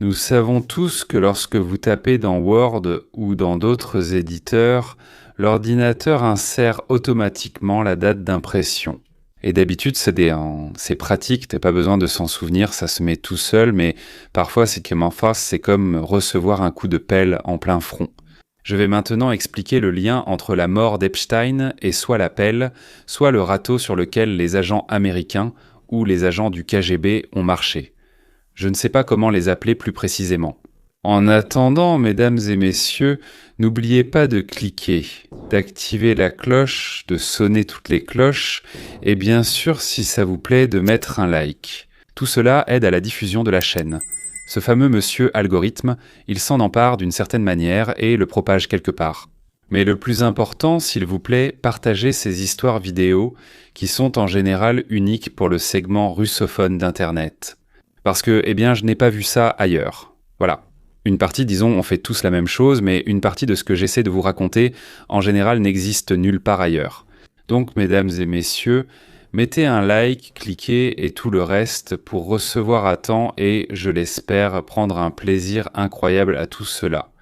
Nous savons tous que lorsque vous tapez dans Word ou dans d'autres éditeurs, l'ordinateur insère automatiquement la date d'impression. Et d'habitude, c'est pratique, t'as pas besoin de s'en souvenir, ça se met tout seul, mais parfois c'est comme recevoir un coup de pelle en plein front. Je vais maintenant expliquer le lien entre la mort d'Epstein et soit la pelle, soit le râteau sur lequel les agents américains ou les agents du KGB ont marché. Je ne sais pas comment les appeler plus précisément. En attendant, mesdames et messieurs, n'oubliez pas de cliquer, d'activer la cloche, de sonner toutes les cloches, et bien sûr, si ça vous plaît, de mettre un like. Tout cela aide à la diffusion de la chaîne. Ce fameux monsieur algorithme, il s'en empare d'une certaine manière et le propage quelque part. Mais le plus important, s'il vous plaît, partagez ces histoires vidéo qui sont en général uniques pour le segment russophone d'Internet. Parce que, je n'ai pas vu ça ailleurs. Voilà. Une partie, disons, on fait tous la même chose, mais une partie de ce que j'essaie de vous raconter, en général, n'existe nulle part ailleurs. Donc, mesdames et messieurs, mettez un like, cliquez et tout le reste pour recevoir à temps et, je l'espère, prendre un plaisir incroyable à tout cela.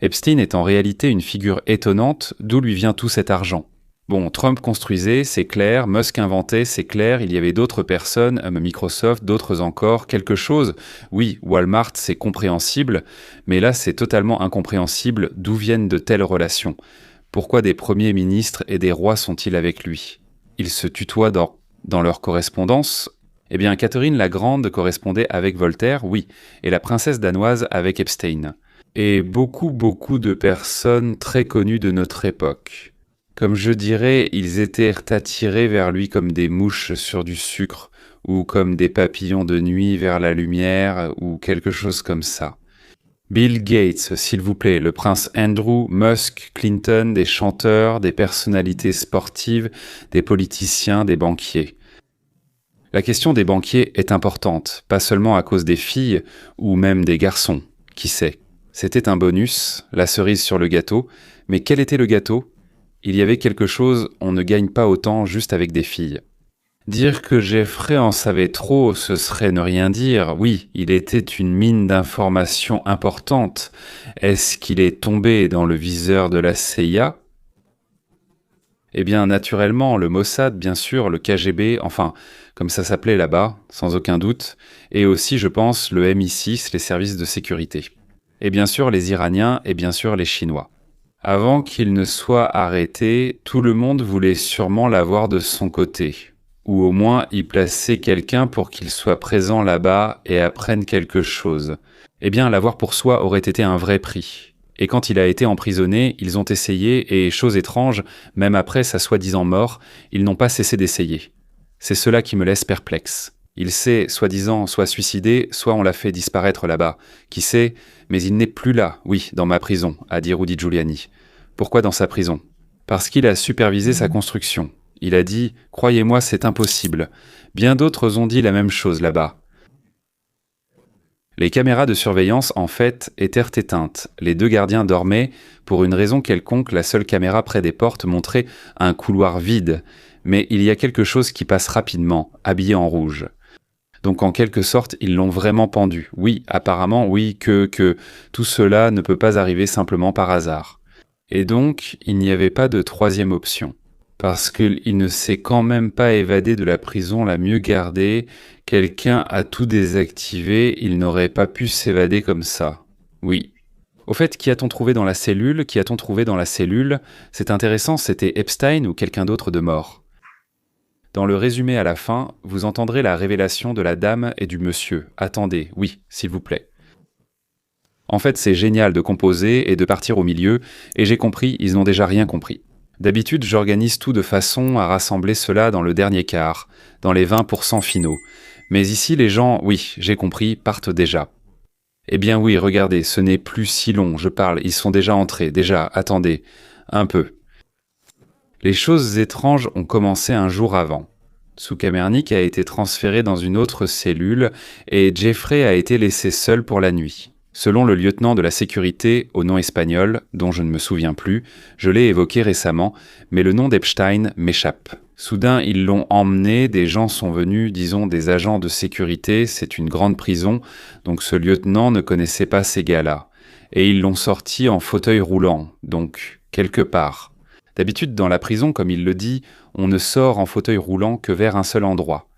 Epstein est en réalité une figure étonnante, d'où lui vient tout cet argent. Bon, Trump construisait, c'est clair, Musk inventait, c'est clair, il y avait d'autres personnes, Microsoft, d'autres encore, quelque chose. Oui, Walmart, c'est compréhensible, mais là, c'est totalement incompréhensible d'où viennent de telles relations. Pourquoi des premiers ministres et des rois sont-ils avec lui? Ils se tutoient dans leur correspondance? Catherine la Grande correspondait avec Voltaire, oui, et la princesse danoise avec Epstein. Et beaucoup de personnes très connues de notre époque. Comme je dirais, ils étaient attirés vers lui comme des mouches sur du sucre, ou comme des papillons de nuit vers la lumière, ou quelque chose comme ça. Bill Gates, s'il vous plaît, le prince Andrew, Musk, Clinton, des chanteurs, des personnalités sportives, des politiciens, des banquiers. La question des banquiers est importante, pas seulement à cause des filles, ou même des garçons, qui sait. C'était un bonus, la cerise sur le gâteau, mais quel était le gâteau ? Il y avait quelque chose, on ne gagne pas autant juste avec des filles. Dire que Jeffrey en savait trop, ce serait ne rien dire. Oui, il était une mine d'informations importante. Est-ce qu'il est tombé dans le viseur de la CIA ? Naturellement, le Mossad, bien sûr, le KGB, enfin, comme ça s'appelait là-bas, sans aucun doute, et aussi, je pense, le MI6, les services de sécurité. Et bien sûr, les Iraniens, et bien sûr, les Chinois. Avant qu'il ne soit arrêté, tout le monde voulait sûrement l'avoir de son côté. Ou au moins y placer quelqu'un pour qu'il soit présent là-bas et apprenne quelque chose. L'avoir pour soi aurait été un vrai prix. Et quand il a été emprisonné, ils ont essayé, et chose étrange, même après sa soi-disant mort, ils n'ont pas cessé d'essayer. C'est cela qui me laisse perplexe. Il s'est, soi-disant, soit suicidé, soit on l'a fait disparaître là-bas. Qui sait, mais il n'est plus là, oui, dans ma prison, a dit Rudy Giuliani. Pourquoi dans sa prison ? Parce qu'il a supervisé sa construction. Il a dit « Croyez-moi, c'est impossible ». Bien d'autres ont dit la même chose là-bas. Les caméras de surveillance, en fait, étaient éteintes. Les deux gardiens dormaient. Pour une raison quelconque, la seule caméra près des portes montrait un couloir vide. Mais il y a quelque chose qui passe rapidement, habillé en rouge. Donc en quelque sorte, ils l'ont vraiment pendu. Oui, apparemment, oui, que tout cela ne peut pas arriver simplement par hasard. Et donc, il n'y avait pas de troisième option. Parce qu'il ne s'est quand même pas évadé de la prison la mieux gardée, quelqu'un a tout désactivé, il n'aurait pas pu s'évader comme ça. Oui. Au fait, qui a-t-on trouvé dans la cellule ? C'est intéressant, c'était Epstein ou quelqu'un d'autre de mort ? Dans le résumé à la fin, vous entendrez la révélation de la dame et du monsieur. Attendez, oui, s'il vous plaît. En fait, c'est génial de composer et de partir au milieu, et j'ai compris, ils n'ont déjà rien compris. D'habitude, j'organise tout de façon à rassembler cela dans le dernier quart, dans les 20% finaux. Mais ici, les gens, oui, j'ai compris, partent déjà. Oui, regardez, ce n'est plus si long, je parle, ils sont déjà entrés, attendez, un peu. Les choses étranges ont commencé un jour avant. Soukamernik a été transféré dans une autre cellule et Jeffrey a été laissé seul pour la nuit. Selon le lieutenant de la sécurité au nom espagnol, dont je ne me souviens plus, je l'ai évoqué récemment, mais le nom d'Epstein m'échappe. Soudain, ils l'ont emmené, des gens sont venus, disons des agents de sécurité, c'est une grande prison, donc ce lieutenant ne connaissait pas ces gars-là. Et ils l'ont sorti en fauteuil roulant, donc quelque part. D'habitude, dans la prison, comme il le dit, on ne sort en fauteuil roulant que vers un seul endroit.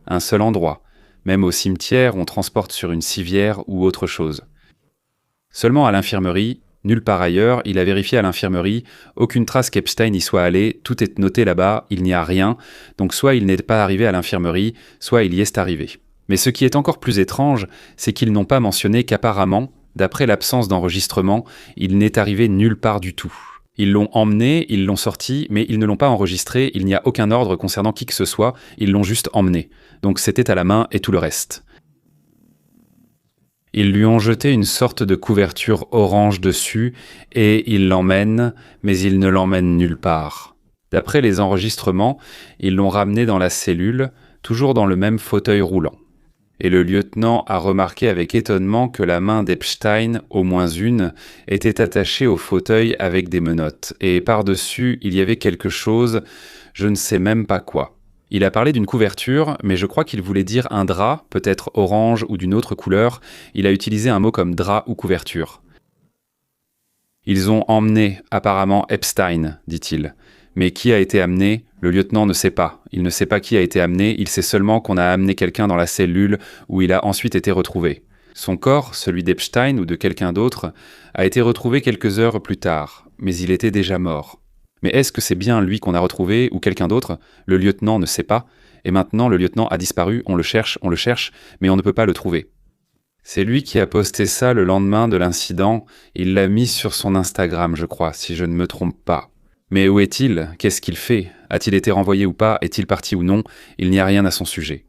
Un seul endroit. Même au cimetière, on transporte sur une civière ou autre chose. Seulement à l'infirmerie, nulle part ailleurs, il a vérifié à l'infirmerie, aucune trace qu'Epstein y soit allé, tout est noté là-bas, il n'y a rien, donc soit il n'est pas arrivé à l'infirmerie, soit il y est arrivé. Mais ce qui est encore plus étrange, c'est qu'ils n'ont pas mentionné qu'apparemment, d'après l'absence d'enregistrement, il n'est arrivé nulle part du tout. Ils l'ont emmené, ils l'ont sorti, mais ils ne l'ont pas enregistré, il n'y a aucun ordre concernant qui que ce soit, ils l'ont juste emmené. Donc c'était à la main et tout le reste. Ils lui ont jeté une sorte de couverture orange dessus et ils l'emmènent, mais ils ne l'emmènent nulle part. D'après les enregistrements, ils l'ont ramené dans la cellule, toujours dans le même fauteuil roulant. Et le lieutenant a remarqué avec étonnement que la main d'Epstein, au moins une, était attachée au fauteuil avec des menottes, et par-dessus, il y avait quelque chose, je ne sais même pas quoi. Il a parlé d'une couverture, mais je crois qu'il voulait dire un drap, peut-être orange ou d'une autre couleur. Il a utilisé un mot comme drap ou couverture. Ils ont emmené, apparemment, Epstein, dit-il. Mais qui a été amené? Le lieutenant ne sait pas. Il ne sait pas qui a été amené, il sait seulement qu'on a amené quelqu'un dans la cellule où il a ensuite été retrouvé. Son corps, celui d'Epstein ou de quelqu'un d'autre, a été retrouvé quelques heures plus tard, mais il était déjà mort. Mais est-ce que c'est bien lui qu'on a retrouvé ou quelqu'un d'autre? Le lieutenant ne sait pas, et maintenant le lieutenant a disparu, on le cherche, mais on ne peut pas le trouver. C'est lui qui a posté ça le lendemain de l'incident, il l'a mis sur son Instagram, je crois, si je ne me trompe pas. Mais où est-il? Qu'est-ce qu'il fait? A-t-il été renvoyé ou pas? Est-il parti ou non? Il n'y a rien à son sujet.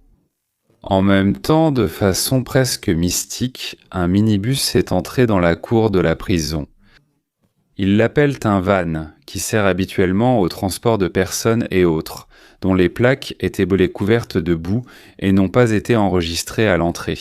En même temps, de façon presque mystique, un minibus est entré dans la cour de la prison. Ils l'appellent un van, qui sert habituellement au transport de personnes et autres, dont les plaques étaient couvertes de boue et n'ont pas été enregistrées à l'entrée.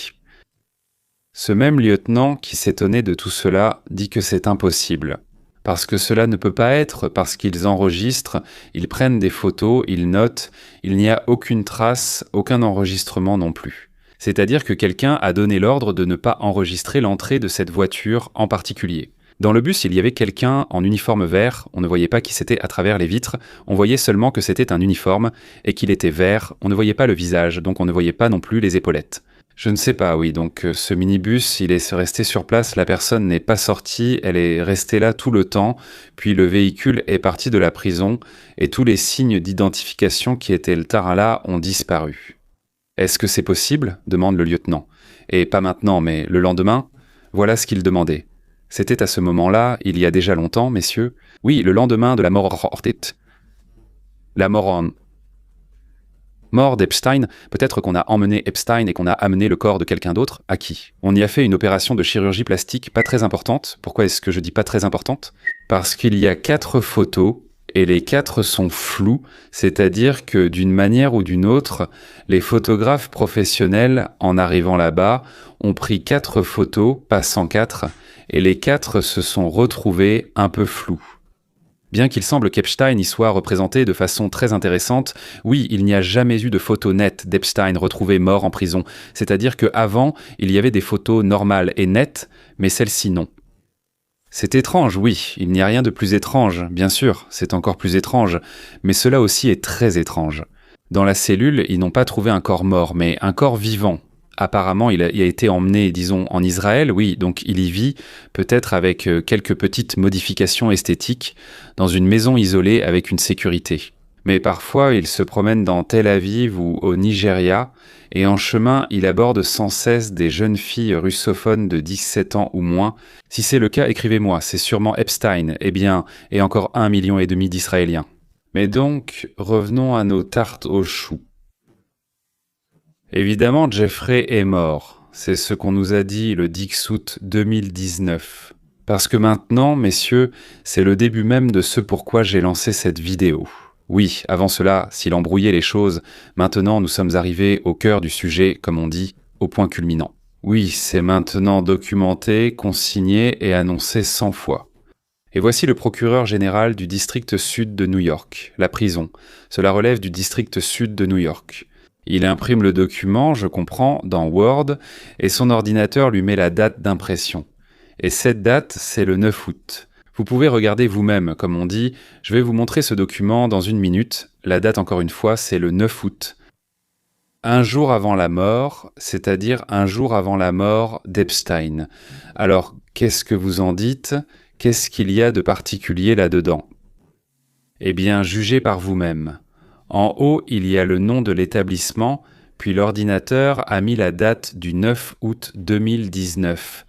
Ce même lieutenant, qui s'étonnait de tout cela, dit que c'est impossible. Parce que cela ne peut pas être, parce qu'ils enregistrent, ils prennent des photos, ils notent, il n'y a aucune trace, aucun enregistrement non plus. C'est-à-dire que quelqu'un a donné l'ordre de ne pas enregistrer l'entrée de cette voiture en particulier. Dans le bus, il y avait quelqu'un en uniforme vert, on ne voyait pas qui c'était à travers les vitres, on voyait seulement que c'était un uniforme et qu'il était vert, on ne voyait pas le visage, donc on ne voyait pas non plus les épaulettes. Je ne sais pas, oui, donc ce minibus, il est resté sur place, la personne n'est pas sortie, elle est restée là tout le temps, puis le véhicule est parti de la prison et tous les signes d'identification qui étaient le terrain là ont disparu. Est-ce que c'est possible? Demande le lieutenant. Et pas maintenant, mais le lendemain? Voilà ce qu'il demandait. C'était à ce moment-là, il y a déjà longtemps, messieurs. Oui, le lendemain de la mort d'Epstein, peut-être qu'on a emmené Epstein et qu'on a amené le corps de quelqu'un d'autre. À qui? On y a fait une opération de chirurgie plastique pas très importante. Pourquoi est-ce que je dis pas très importante? Parce qu'il y a 4 photos et les 4 sont floues, c'est-à-dire que d'une manière ou d'une autre, les photographes professionnels, en arrivant là-bas, ont pris 4 photos, pas 104, et les 4 se sont retrouvés un peu flous. Bien qu'il semble qu'Epstein y soit représenté de façon très intéressante, oui, il n'y a jamais eu de photos nettes d'Epstein retrouvé mort en prison, c'est-à-dire qu'avant, il y avait des photos normales et nettes, mais celles-ci non. C'est étrange, oui, il n'y a rien de plus étrange, bien sûr, c'est encore plus étrange, mais cela aussi est très étrange. Dans la cellule, ils n'ont pas trouvé un corps mort, mais un corps vivant. Apparemment, il a été emmené, disons, en Israël, oui, donc il y vit, peut-être avec quelques petites modifications esthétiques, dans une maison isolée avec une sécurité. Mais parfois, il se promène dans Tel Aviv ou au Nigeria, et en chemin, il aborde sans cesse des jeunes filles russophones de 17 ans ou moins. Si c'est le cas, écrivez-moi, c'est sûrement Epstein, eh bien, et encore 1,5 million d'Israéliens. Mais donc, revenons à nos tartes aux choux. Évidemment, Jeffrey est mort. C'est ce qu'on nous a dit le 10 août 2019. Parce que maintenant, messieurs, c'est le début même de ce pourquoi j'ai lancé cette vidéo. Oui, avant cela, s'il embrouillait les choses, maintenant nous sommes arrivés au cœur du sujet, comme on dit, au point culminant. Oui, c'est maintenant documenté, consigné et annoncé 100 fois. Et voici le procureur général du district sud de New York, la prison. Cela relève du district sud de New York. Il imprime le document, je comprends, dans Word, et son ordinateur lui met la date d'impression. Et cette date, c'est le 9 août. Vous pouvez regarder vous-même, comme on dit, je vais vous montrer ce document dans 1 minute. La date, encore une fois, c'est le 9 août. Un jour avant la mort, c'est-à-dire un jour avant la mort d'Epstein. Alors, qu'est-ce que vous en dites ? Qu'est-ce qu'il y a de particulier là-dedans ? Eh bien, jugez par vous-même. En haut, il y a le nom de l'établissement, puis l'ordinateur a mis la date du 9 août 2019.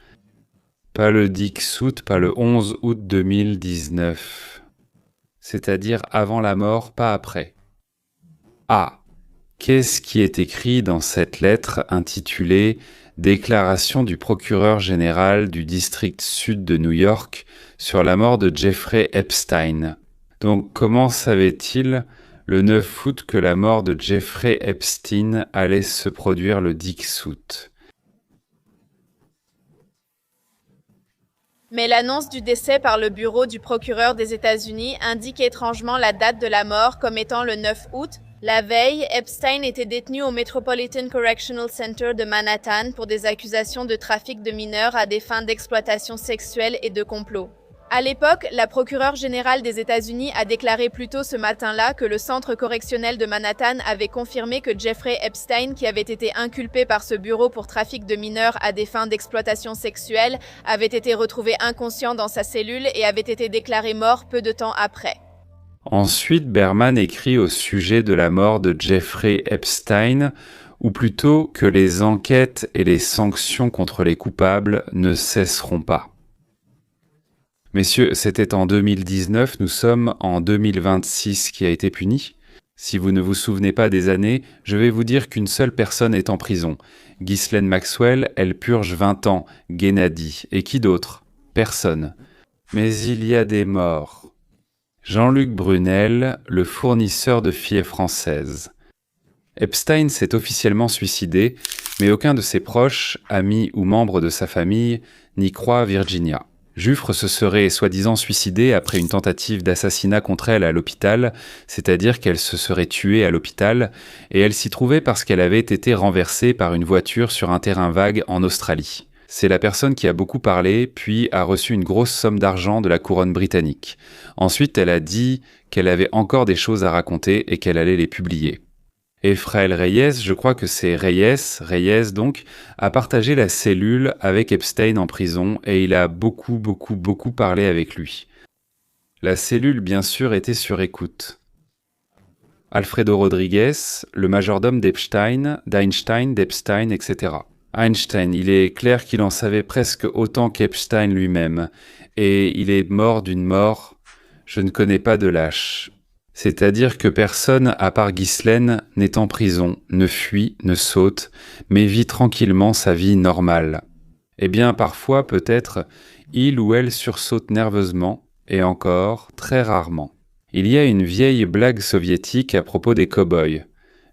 Pas le 10 août, pas le 11 août 2019. C'est-à-dire avant la mort, pas après. Ah, qu'est-ce qui est écrit dans cette lettre intitulée « Déclaration du procureur général du district sud de New York sur la mort de Jeffrey Epstein ». Donc comment savait-il le 9 août que la mort de Jeffrey Epstein allait se produire le 10 août ? Mais l'annonce du décès par le bureau du procureur des États-Unis indique étrangement la date de la mort comme étant le 9 août. La veille, Epstein était détenu au Metropolitan Correctional Center de Manhattan pour des accusations de trafic de mineurs à des fins d'exploitation sexuelle et de complot. À l'époque, la procureure générale des États-Unis a déclaré plus tôt ce matin-là que le centre correctionnel de Manhattan avait confirmé que Jeffrey Epstein, qui avait été inculpé par ce bureau pour trafic de mineurs à des fins d'exploitation sexuelle, avait été retrouvé inconscient dans sa cellule et avait été déclaré mort peu de temps après. Ensuite, Berman écrit au sujet de la mort de Jeffrey Epstein, ou plutôt que les enquêtes et les sanctions contre les coupables ne cesseront pas. Messieurs, c'était en 2019, nous sommes en 2026 qui a été puni. Si vous ne vous souvenez pas des années, je vais vous dire qu'une seule personne est en prison. Ghislaine Maxwell, elle purge 20 ans. Gennady. Et qui d'autre ? Personne. Mais il y a des morts. Jean-Luc Brunel, le fournisseur de filles françaises. Epstein s'est officiellement suicidé, mais aucun de ses proches, amis ou membres de sa famille n'y croit Virginia. Juffre se serait soi-disant suicidée après une tentative d'assassinat contre elle à l'hôpital, c'est-à-dire qu'elle se serait tuée à l'hôpital, et elle s'y trouvait parce qu'elle avait été renversée par une voiture sur un terrain vague en Australie. C'est la personne qui a beaucoup parlé, puis a reçu une grosse somme d'argent de la couronne britannique. Ensuite, elle a dit qu'elle avait encore des choses à raconter et qu'elle allait les publier. Efraël Reyes, je crois que c'est Reyes donc, a partagé la cellule avec Epstein en prison et il a beaucoup parlé avec lui. La cellule, bien sûr, était sur écoute. Alfredo Rodriguez, le majordome d'Epstein, d'Epstein, etc. Einstein, il est clair qu'il en savait presque autant qu'Epstein lui-même, et il est mort d'une mort, je ne connais pas de lâche. C'est-à-dire que personne, à part Ghislaine, n'est en prison, ne fuit, ne saute, mais vit tranquillement sa vie normale. Eh bien, parfois, peut-être, il ou elle sursaute nerveusement, et encore, très rarement. Il y a une vieille blague soviétique à propos des cow-boys.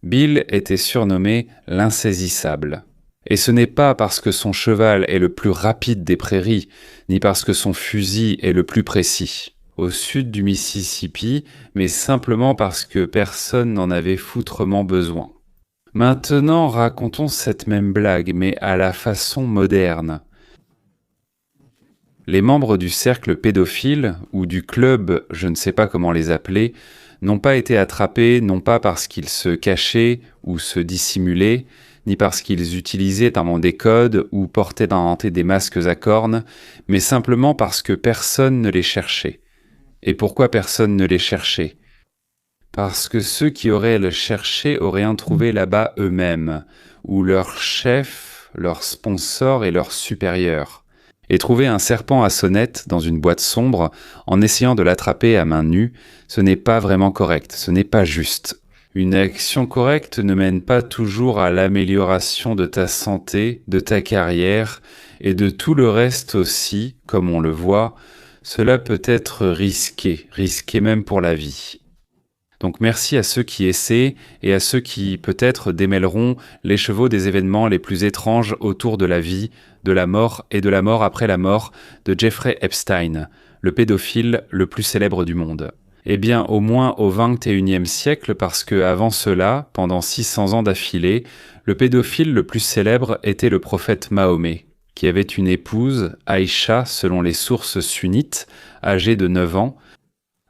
Bill était surnommé l'insaisissable. Et ce n'est pas parce que son cheval est le plus rapide des prairies, ni parce que son fusil est le plus précis au sud du Mississippi, mais simplement parce que personne n'en avait foutrement besoin. Maintenant, racontons cette même blague, mais à la façon moderne. Les membres du cercle pédophile, ou du club, je ne sais pas comment les appeler, n'ont pas été attrapés non pas parce qu'ils se cachaient ou se dissimulaient, ni parce qu'ils utilisaient des codes ou portaient d'inventer des masques à cornes, mais simplement parce que personne ne les cherchait. Et pourquoi personne ne les cherchait ? Parce que ceux qui auraient le cherché auraient rien trouvé là-bas eux-mêmes, ou leur chef, leur sponsor et leur supérieur. Et trouver un serpent à sonnette dans une boîte sombre en essayant de l'attraper à main nue, ce n'est pas vraiment correct, ce n'est pas juste. Une action correcte ne mène pas toujours à l'amélioration de ta santé, de ta carrière et de tout le reste aussi, comme on le voit. Cela peut être risqué même pour la vie. Donc merci à ceux qui essaient et à ceux qui peut-être démêleront les chevaux des événements les plus étranges autour de la vie, de la mort et de la mort après la mort de Jeffrey Epstein, le pédophile le plus célèbre du monde. Eh bien, au moins au XXIe siècle, parce que avant cela, pendant 600 ans d'affilée, le pédophile le plus célèbre était le prophète Mahomet, qui avait une épouse, Aïcha, selon les sources sunnites, âgée de 9 ans.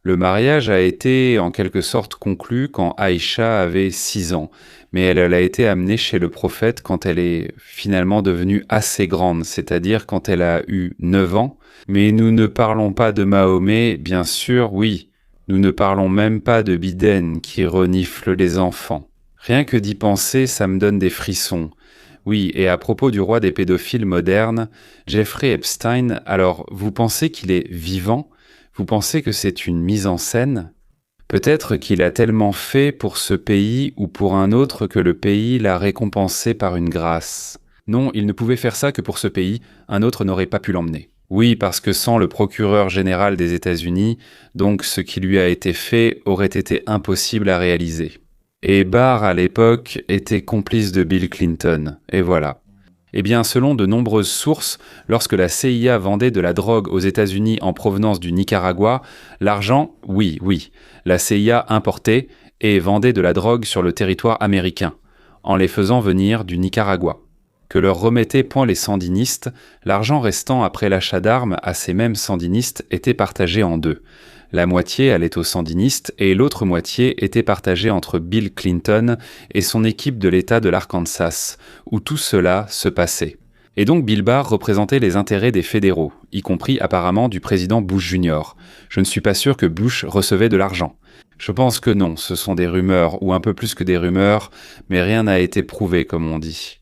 Le mariage a été en quelque sorte conclu quand Aïcha avait 6 ans, mais elle a été amenée chez le prophète quand elle est finalement devenue assez grande, c'est-à-dire quand elle a eu 9 ans. Mais nous ne parlons pas de Mahomet, bien sûr, oui. Nous ne parlons même pas de Biden qui renifle les enfants. Rien que d'y penser, ça me donne des frissons. Oui, et à propos du roi des pédophiles modernes, Jeffrey Epstein, alors vous pensez qu'il est vivant ? Vous pensez que c'est une mise en scène ? Peut-être qu'il a tellement fait pour ce pays ou pour un autre que le pays l'a récompensé par une grâce. Non, il ne pouvait faire ça que pour ce pays, un autre n'aurait pas pu l'emmener. Oui, parce que sans le procureur général des États-Unis, donc ce qui lui a été fait aurait été impossible à réaliser. Et Barr, à l'époque, était complice de Bill Clinton, et voilà. Eh bien, selon de nombreuses sources, lorsque la CIA vendait de la drogue aux États-Unis en provenance du Nicaragua, l'argent, oui, la CIA importait et vendait de la drogue sur le territoire américain, en les faisant venir du Nicaragua. Que leur remettaient point les sandinistes, l'argent restant après l'achat d'armes à ces mêmes sandinistes était partagé en deux. La moitié allait aux sandinistes et l'autre moitié était partagée entre Bill Clinton et son équipe de l'État de l'Arkansas, où tout cela se passait. Et donc Bill Barr représentait les intérêts des fédéraux, y compris apparemment du président Bush Jr. Je ne suis pas sûr que Bush recevait de l'argent. Je pense que non, ce sont des rumeurs, ou un peu plus que des rumeurs, mais rien n'a été prouvé, comme on dit.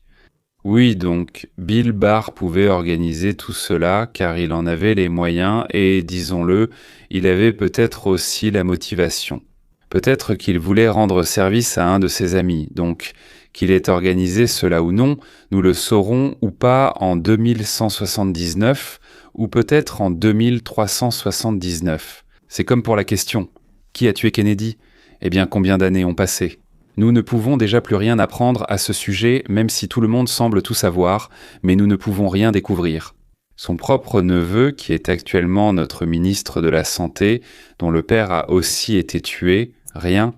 Oui, donc, Bill Barr pouvait organiser tout cela car il en avait les moyens et, disons-le, il avait peut-être aussi la motivation. Peut-être qu'il voulait rendre service à un de ses amis, donc qu'il ait organisé cela ou non, nous le saurons ou pas en 2179 ou peut-être en 2379. C'est comme pour la question « Qui a tué Kennedy ?» Eh bien, combien d'années ont passé ? Nous ne pouvons déjà plus rien apprendre à ce sujet, même si tout le monde semble tout savoir, mais nous ne pouvons rien découvrir. Son propre neveu, qui est actuellement notre ministre de la Santé, dont le père a aussi été tué, rien.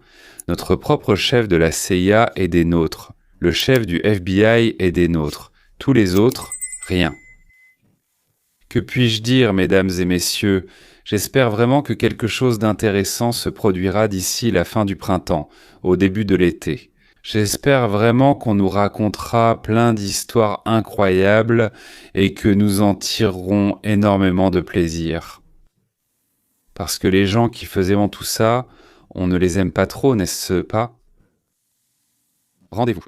Notre propre chef de la CIA est des nôtres. Le chef du FBI est des nôtres. Tous les autres, rien. Que puis-je dire, mesdames et messieurs ? J'espère vraiment que quelque chose d'intéressant se produira d'ici la fin du printemps, au début de l'été. J'espère vraiment qu'on nous racontera plein d'histoires incroyables et que nous en tirerons énormément de plaisir. Parce que les gens qui faisaient tout ça, on ne les aime pas trop, n'est-ce pas ? Rendez-vous.